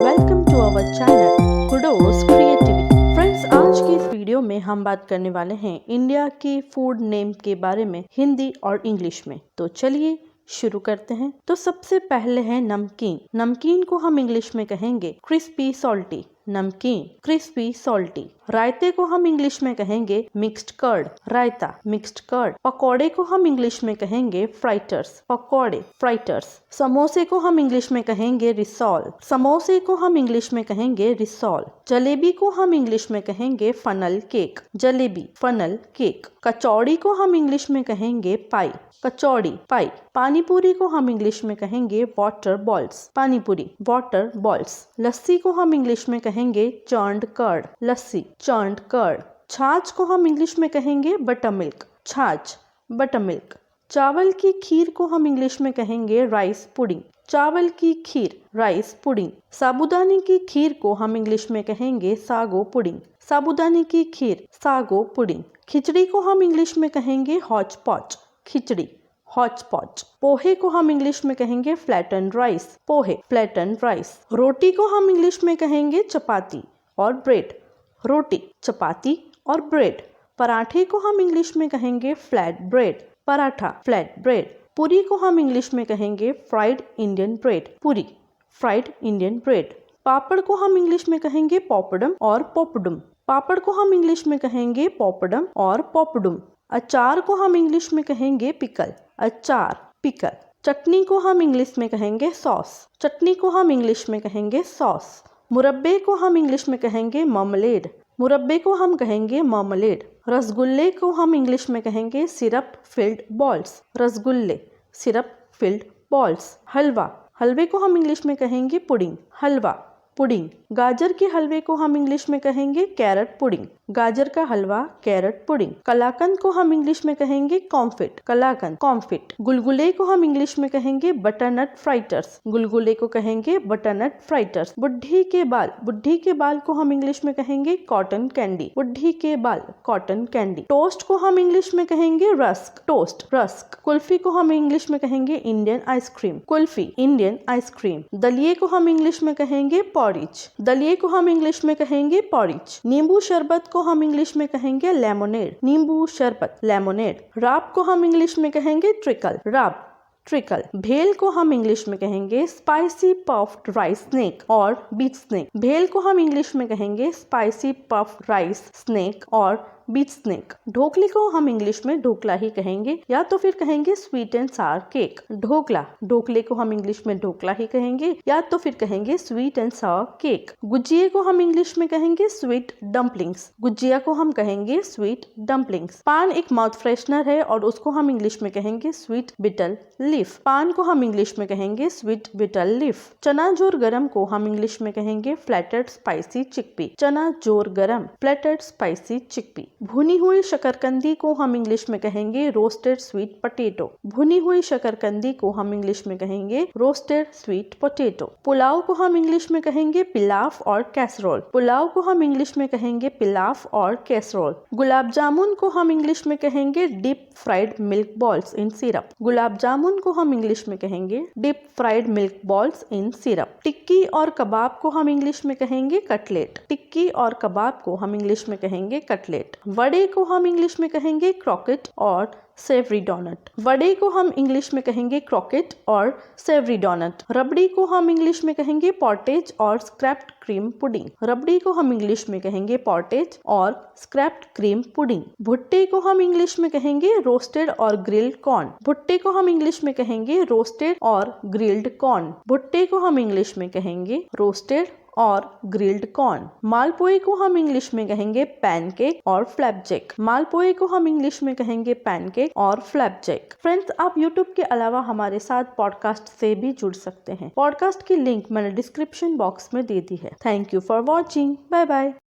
Welcome to our channel Kudos Creativity. Friends, आज की इस वीडियो में हम बात करने वाले हैं इंडिया के फूड नेम के बारे में हिंदी और इंग्लिश में। तो चलिए शुरू करते हैं। तो सबसे पहले है नमकीन। नमकीन को हम इंग्लिश में कहेंगे क्रिस्पी सॉल्टी। नमकीन क्रिस्पी सॉल्टी। रायते को हम इंग्लिश में कहेंगे मिक्स्ड कर्ड। रायता मिक्स्ड कर्ड। पकौड़े को हम इंग्लिश में कहेंगे फ्राइटर्स। पकौड़े फ्राइटर्स। समोसे को हम इंग्लिश में कहेंगे रिसॉल। समोसे को हम इंग्लिश में कहेंगे रिसॉल। जलेबी को हम इंग्लिश में कहेंगे funnel cake. Jalebi funnel cake. Kachori को हम इंग्लिश में कहेंगे पाई। कचौड़ी पाई। पानी पूरी को हम इंग्लिश में कहेंगे वाटर बॉल्स। पानी पूरी वाटर बॉल्स। लस्सी को हम इंग्लिश में कहेंगे चर्न्ड कर्ड। लस्सी चर्न्ड कर्ड। छाछ को हम इंग्लिश में कहेंगे बटर मिल्क। छाछ बटर मिल्क। चावल की खीर को हम इंग्लिश में कहेंगे राइस पुडिंग। चावल की खीर राइस पुडिंग। साबूदाने की खीर को हम इंग्लिश में कहेंगे सागो पुडिंग। साबूदाने की खीर सागो पुडिंग। खिचड़ी को हम इंग्लिश में कहेंगे हॉच पॉच। खिचड़ी हॉच पॉच। पोहे को हम इंग्लिश में कहेंगे फ्लैटन राइस। पोहे फ्लैटन राइस। रोटी को हम इंग्लिश में कहेंगे चपाती और ब्रेड। रोटी चपाती और ब्रेड। पराठे को हम इंग्लिश में कहेंगे flat bread. Paratha flat bread. पूरी को हम इंग्लिश में कहेंगे फ्राइड इंडियन ब्रेड। पूरी फ्राइड इंडियन ब्रेड। पापड़ को हम इंग्लिश में कहेंगे पॉपडम और पोपडुम। पापड़ को हम इंग्लिश में कहेंगे पॉपडम और पोपडुम। अचार को हम इंग्लिश में कहेंगे पिकल। अचार पिकल। चटनी को हम इंग्लिश में कहेंगे सॉस। चटनी को हम इंग्लिश में कहेंगे सॉस। मुरब्बे को हम इंग्लिश में कहेंगे मार्मलेड। मुरब्बे को हम कहेंगे मार्मलेड। रसगुल्ले को हम इंग्लिश में कहेंगे सिरप फिल्ड बॉल्स। रसगुल्ले सिरप फिल्ड बॉल्स। हलवा हलवे को हम इंग्लिश में कहेंगे पुडिंग। हलवा पुडिंग। गाजर के हलवे को हम इंग्लिश में कहेंगे कैरट पुडिंग। गाजर का हलवा कैरट पुडिंग। कलाकंद को हम इंग्लिश में कहेंगे कॉम्फिट। कलाकंद कॉम्फिट। गुलगुले को हम इंग्लिश में कहेंगे बटरनट फ्राइटर्स। गुलगुले को कहेंगे बटरनट फ्राइटर्स। बुढ़ी के बाल को हम इंग्लिश में कहेंगे कॉटन कैंडी। बुढ़ी के बाल कॉटन कैंडी। टोस्ट को हम इंग्लिश में कहेंगे रस्क। Toast rusk. कुल्फी को हम इंग्लिश में कहेंगे Indian ice cream. Kulfi Indian ice cream. दलिये को हम इंग्लिश में कहेंगे पॉरिज। दलिये को हम इंग्लिश में कहेंगे पॉरिज। नींबू शरबत को हम इंग्लिश में कहेंगे लेमोनेड। नींबू शरबत लेमोनेड। राब को हम इंग्लिश में कहेंगे ट्रिकल। राब ट्रिकल। भेल को हम इंग्लिश में कहेंगे स्पाइसी पफ्ड राइस स्नैक और बीच स्नैक। भेल को हम इंग्लिश में कहेंगे स्पाइसी पफ्ड राइस स्नैक और बीच स्नैक। ढोकले को हम इंग्लिश में ढोकला ही कहेंगे या तो फिर कहेंगे sweet and sour cake. Dhokla ढोकले को हम इंग्लिश में ढोकला ही कहेंगे या तो फिर कहेंगे sweet and sour cake. Gujiya को हम इंग्लिश में कहेंगे स्वीट डम्पलिंग्स। गुजिया को हम कहेंगे स्वीट डम्पलिंग्स। पान एक माउथ फ्रेशनर है और उसको हम इंग्लिश में कहेंगे स्वीट बिटल लीफ। पान को हम इंग्लिश में कहेंगे स्वीट बिटल लीफ। चना जोर गरम को हम इंग्लिश में कहेंगे फ्लैटेड स्पाइसी चिकपी। चना जोर गरम फ्लैटेड स्पाइसी चिकपी। भुनी हुई शकरकंदी को हम इंग्लिश में कहेंगे रोस्टेड स्वीट पोटैटो। भुनी हुई शकरकंदी को हम इंग्लिश में कहेंगे रोस्टेड स्वीट पोटैटो। पुलाव को हम इंग्लिश में कहेंगे पिलाफ और कैसरोल। पुलाव को हम इंग्लिश में कहेंगे पिलाफ और कैसरोल। गुलाब जामुन को हम इंग्लिश में कहेंगे deep fried milk balls in syrup. Gulab jamun को हम इंग्लिश में कहेंगे deep fried milk balls in syrup. Tikki और कबाब को हम इंग्लिश में कहेंगे कटलेट। टिक्की और कबाब को हम इंग्लिश में कहेंगे कटलेट। वड़े को हम इंग्लिश में कहेंगे क्रॉकेट और सेवरी डोनट। वड़े को हम इंग्लिश में कहेंगे क्रॉकेट और सेवरी डोनट। रबड़ी को हम इंग्लिश में कहेंगे पॉटेज और स्क्रैप्ड क्रीम पुडिंग। रबड़ी को हम इंग्लिश में कहेंगे पॉटेज और स्क्रैप्ड क्रीम पुडिंग। भुट्टे को हम इंग्लिश में कहेंगे रोस्टेड और ग्रिल्ड कॉर्न। भुट्टे को हम इंग्लिश में कहेंगे रोस्टेड और ग्रिल्ड कॉर्न। भुट्टे को हम इंग्लिश में कहेंगे रोस्टेड और ग्रिल्ड कॉर्न। मालपुए को हम इंग्लिश में कहेंगे पैनकेक और फ्लैपजैक। मालपुए को हम इंग्लिश में कहेंगे पैनकेक और फ्लैपजैक। फ्रेंड्स, आप YouTube के अलावा हमारे साथ पॉडकास्ट से भी जुड़ सकते हैं। पॉडकास्ट की लिंक मैंने डिस्क्रिप्शन बॉक्स में दे दी है। Thank you for watching. Bye bye.